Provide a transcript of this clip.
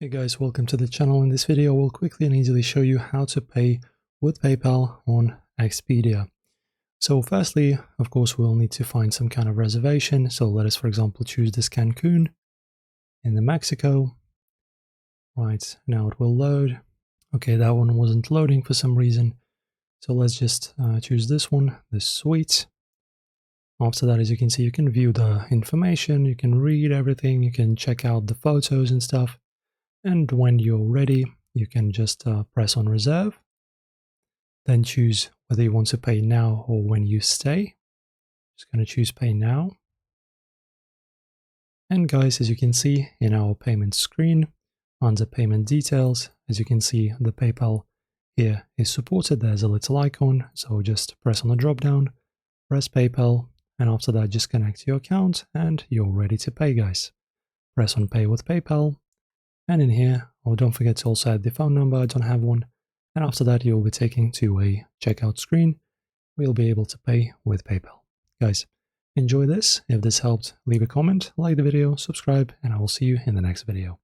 Hey guys, welcome to the channel. In this video, we'll quickly and easily show you how to pay with PayPal on Expedia. So firstly, of course, we'll need to find some kind of reservation. So let us, for example, choose this Cancun in the Mexico. Right, now it will load. Okay, that one wasn't loading for some reason. So let's just choose this one, this suite. After that, as you can see, you can view the information, you can read everything, you can check out the photos and stuff. And when you're ready, you can just press on reserve, then choose whether you want to pay now or when you stay. Just going to choose pay now. And guys, as you can see in our payment screen, under payment details, as you can see, the PayPal here is supported. There's a little icon, so just press on the drop down, press PayPal, and after that just connect your account and you're ready to pay, guys. Press on pay with PayPal. And in here, don't forget to also add the phone number, I don't have one. And after that, you'll be taken to a checkout screen where you'll be able to pay with PayPal. Guys, enjoy this. If this helped, leave a comment, like the video, subscribe, and I will see you in the next video.